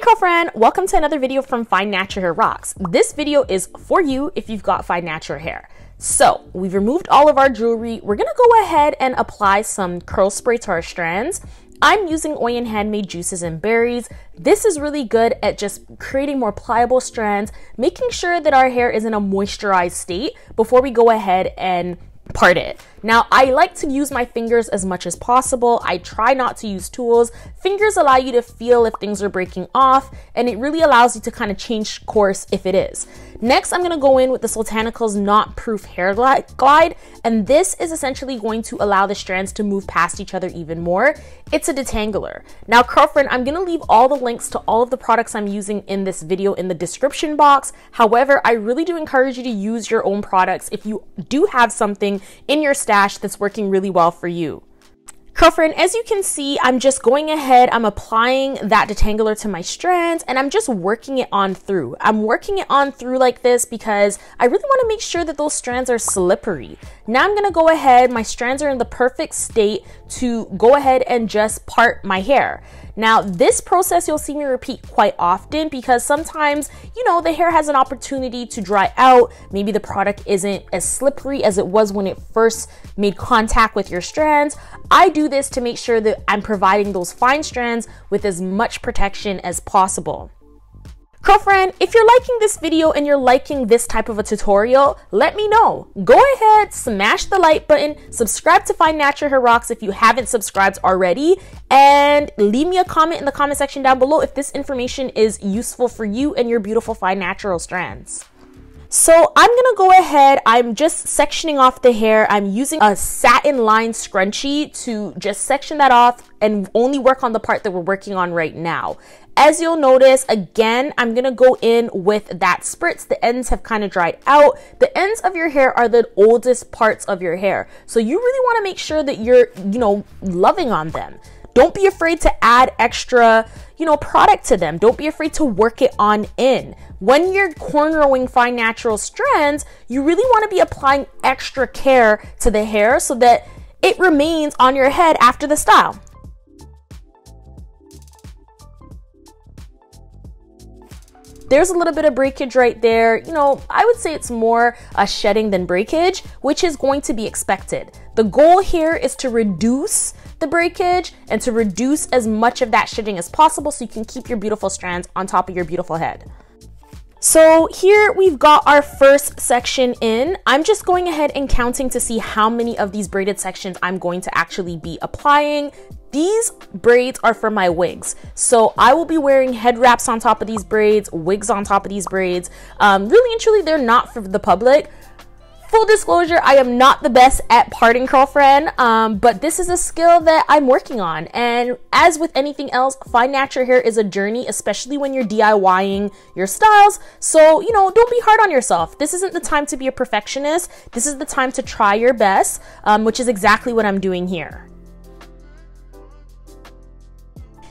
girlfriend, welcome to another video from Find Natural Hair Rocks. This video is for you if you've got fine natural hair. So we've removed all of our jewelry. We're gonna go ahead and apply some curl spray to our strands. I'm using Oyin Handmade Juices and Berries. This is really good at just creating more pliable strands, making sure that our hair is in a moisturized state before we go ahead and part it. Now, I like to use my fingers as much as possible. I try not to use tools. Fingers allow you to feel if things are breaking off, and it really allows you to kind of change course if it is. Next, I'm gonna go in with the Soultanicals Knot Proof Hair Glide, and this is essentially going to allow the strands to move past each other even more. It's a detangler. Now, girlfriend, I'm gonna leave all the links to all of the products I'm using in this video in the description box. However, I really do encourage you to use your own products if you do have something in your stash that's working really well for you. Girlfriend, as you can see, I'm just going ahead, I'm applying that detangler to my strands, and I'm just working it on through. I'm working it on through like this because I really want to make sure that those strands are slippery. Now I'm going to go ahead, my strands are in the perfect state to go ahead and just part my hair. Now, this process you'll see me repeat quite often because sometimes, you know, the hair has an opportunity to dry out. Maybe the product isn't as slippery as it was when it first made contact with your strands. I do this to make sure that I'm providing those fine strands with as much protection as possible. Girlfriend, if you're liking this video and you're liking this type of a tutorial, let me know. Go ahead, smash the like button, subscribe to Find Natural Hair Rocks if you haven't subscribed already, and leave me a comment in the comment section down below if this information is useful for you and your beautiful fine natural strands. So I'm gonna go ahead, I'm just sectioning off the hair. I'm using a satin line scrunchie to just section that off and only work on the part that we're working on right now. As you'll notice, again, I'm gonna go in with that spritz. The ends have kind of dried out. The ends of your hair are the oldest parts of your hair. So you really wanna make sure that you're, loving on them. Don't be afraid to add extra, product to them. Don't be afraid to work it on in. When you're cornrowing fine natural strands, you really want to be applying extra care to the hair so that it remains on your head after the style. There's a little bit of breakage right there. I would say it's more a shedding than breakage, which is going to be expected. The goal here is to reduce the breakage and to reduce as much of that shedding as possible so you can keep your beautiful strands on top of your beautiful head. So here we've got our first section in. I'm just going ahead and counting to see how many of these braided sections I'm going to actually be applying. These braids are for my wigs. So I will be wearing head wraps on top of these braids, wigs on top of these braids. Really and truly, they're not for the public. Full disclosure, I am not the best at parting, girlfriend, but this is a skill that I'm working on. And as with anything else, fine natural hair is a journey, especially when you're DIYing your styles. So, don't be hard on yourself. This isn't the time to be a perfectionist. This is the time to try your best, which is exactly what I'm doing here.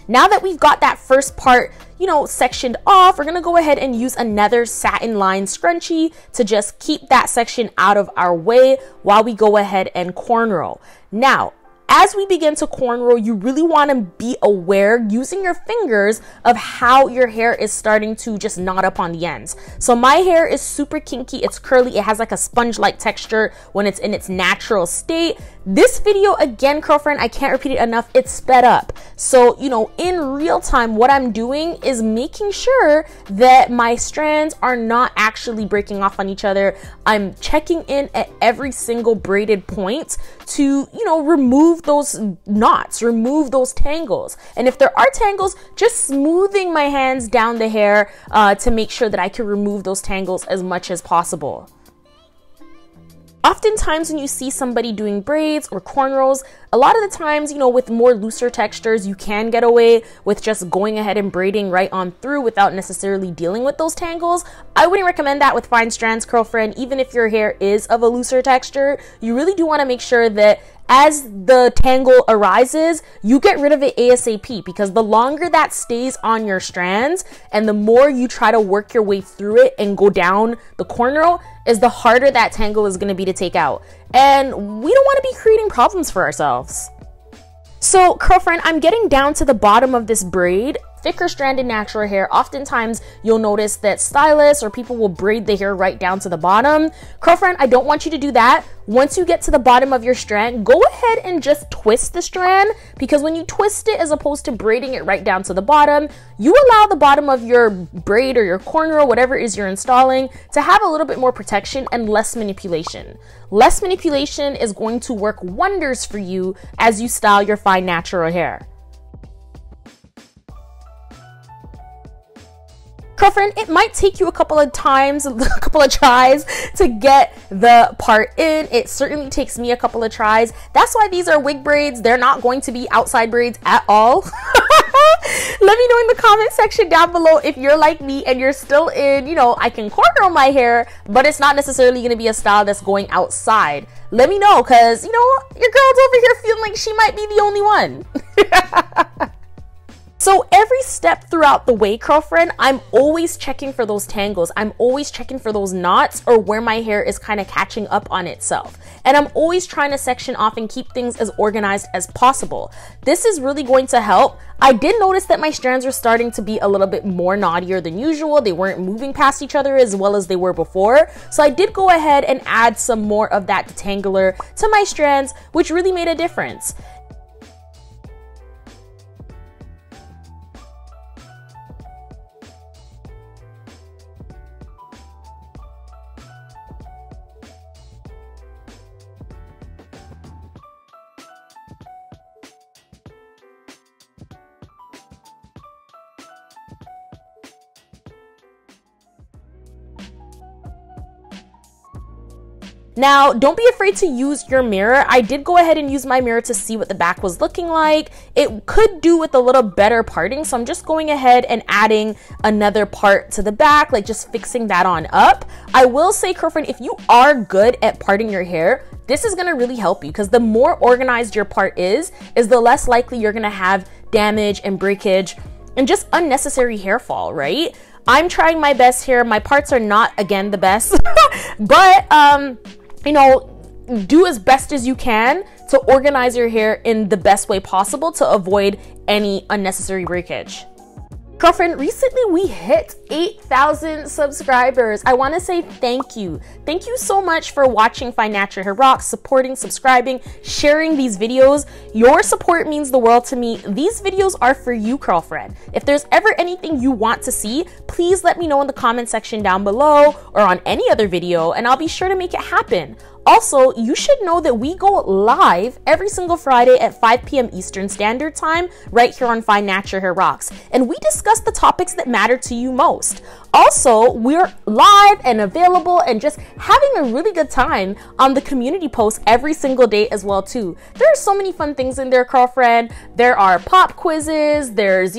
Now that we've got that first part, sectioned off, we're gonna go ahead and use another satin line scrunchie to just keep that section out of our way while we go ahead and cornrow. Now, as we begin to cornrow, you really want to be aware using your fingers of how your hair is starting to just knot up on the ends. So my hair is super kinky, it's curly, it has like a sponge-like texture when it's in its natural state. This video, again, girlfriend, I can't repeat it enough, it's sped up. So, in real time, what I'm doing is making sure that my strands are not actually breaking off on each other. I'm checking in at every single braided point to, remove those knots, remove those tangles. And if there are tangles, just smoothing my hands down the hair to make sure that I can remove those tangles as much as possible. Oftentimes when you see somebody doing braids or cornrows, a lot of the times, with more looser textures, you can get away with just going ahead and braiding right on through without necessarily dealing with those tangles. I wouldn't recommend that with fine strands, girlfriend. Even if your hair is of a looser texture, you really do want to make sure that as the tangle arises, you get rid of it ASAP, because the longer that stays on your strands and the more you try to work your way through it and go down the cornrow, is the harder that tangle is going to be to take out. And we don't want to be creating problems for ourselves. So, girlfriend, I'm getting down to the bottom of this braid. thicker stranded natural hair, oftentimes you'll notice that stylists or people will braid the hair right down to the bottom. Curlfriend, I don't want you to do that. Once you get to the bottom of your strand, go ahead and just twist the strand, because when you twist it as opposed to braiding it right down to the bottom, you allow the bottom of your braid or your cornrow, whatever it is you're installing, to have a little bit more protection and less manipulation. Less manipulation is going to work wonders for you as you style your fine natural hair. Curlfriend, it might take you a couple of times, a couple of tries to get the part in. It certainly takes me a couple of tries. That's why these are wig braids. They're not going to be outside braids at all. Let me know in the comment section down below if you're like me and you're still in, I can cornrow my hair, but it's not necessarily going to be a style that's going outside. Let me know, because, your girl's over here feeling like she might be the only one. So every step throughout the way, Curlfriend, I'm always checking for those tangles. I'm always checking for those knots or where my hair is kind of catching up on itself. And I'm always trying to section off and keep things as organized as possible. This is really going to help. I did notice that my strands were starting to be a little bit more knottier than usual. They weren't moving past each other as well as they were before. So I did go ahead and add some more of that detangler to my strands, which really made a difference. Now, don't be afraid to use your mirror. I did go ahead and use my mirror to see what the back was looking like. It could do with a little better parting, so I'm just going ahead and adding another part to the back, like just fixing that on up. I will say, Curlfriend, if you are good at parting your hair, this is going to really help you, because the more organized your part is the less likely you're going to have damage and breakage and just unnecessary hair fall, right? I'm trying my best here. My parts are not, again, the best, but do as best as you can to organize your hair in the best way possible to avoid any unnecessary breakage. Curlfriend, recently we hit 8,000 subscribers. I want to say thank you. Thank you so much for watching Fine Natural Hair Rocks, supporting, subscribing, sharing these videos. Your support means the world to me. These videos are for you, Curlfriend. If there's ever anything you want to see, please let me know in the comment section down below or on any other video, and I'll be sure to make it happen. Also, you should know that we go live every single Friday at 5 p.m. Eastern Standard Time right here on Fine Natural Hair Rocks, and we discuss the topics that matter to you most. Also, we're live and available and just having a really good time on the community posts every single day as well too. There are so many fun things in there, Curlfriend. There are pop quizzes, there's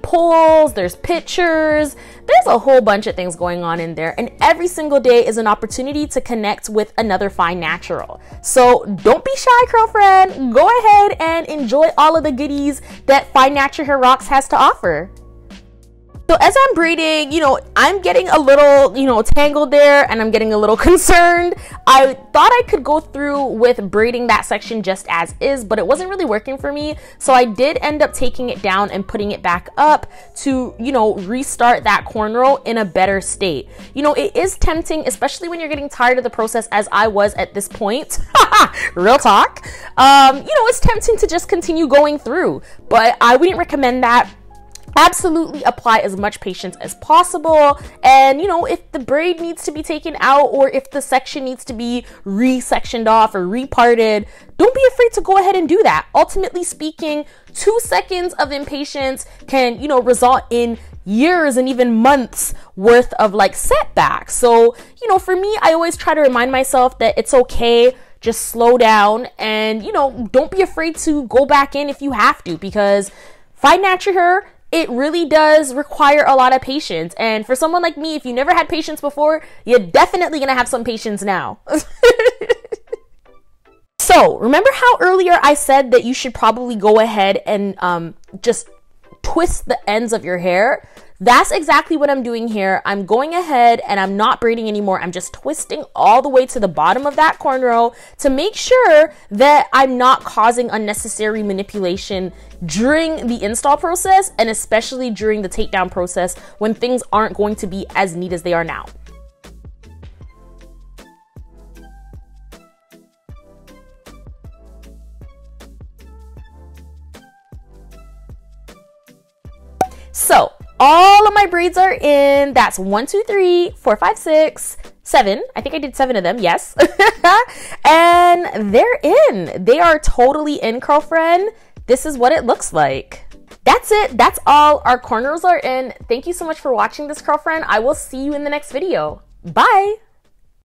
polls, there's pictures, there's a whole bunch of things going on in there, and every single day is an opportunity to connect with another fine natural. So don't be shy, Curlfriend. Go ahead and enjoy all of the goodies that Fine Natural Hair Rocks has to offer. So as I'm braiding, I'm getting a little, tangled there, and I'm getting a little concerned. I thought I could go through with braiding that section just as is, but it wasn't really working for me. So I did end up taking it down and putting it back up to, restart that cornrow in a better state. It is tempting, especially when you're getting tired of the process as I was at this point. Real talk. It's tempting to just continue going through, but I wouldn't recommend that. Absolutely apply as much patience as possible, and if the braid needs to be taken out or if the section needs to be re-sectioned off or reparted, don't be afraid to go ahead and do that. Ultimately speaking, 2 seconds of impatience can result in years and even months worth of setbacks. So for me, I always try to remind myself that it's okay, just slow down, and don't be afraid to go back in if you have to, because fine natural hair, it really does require a lot of patience. And for someone like me, if you never had patience before, you're definitely gonna have some patience now. So remember how earlier I said that you should probably go ahead and just twist the ends of your hair? That's exactly what I'm doing here. I'm going ahead and I'm not braiding anymore. I'm just twisting all the way to the bottom of that cornrow to make sure that I'm not causing unnecessary manipulation during the install process, and especially during the takedown process when things aren't going to be as neat as they are now. So all of my braids are in. That's 1, 2, 3, 4, 5, 6, 7. I think I did 7 of them. Yes. And they're in. They are totally in, curlfriend. This is what it looks like. That's it. That's all. Our cornrows are in. Thank you so much for watching this, curlfriend. I will see you in the next video. Bye.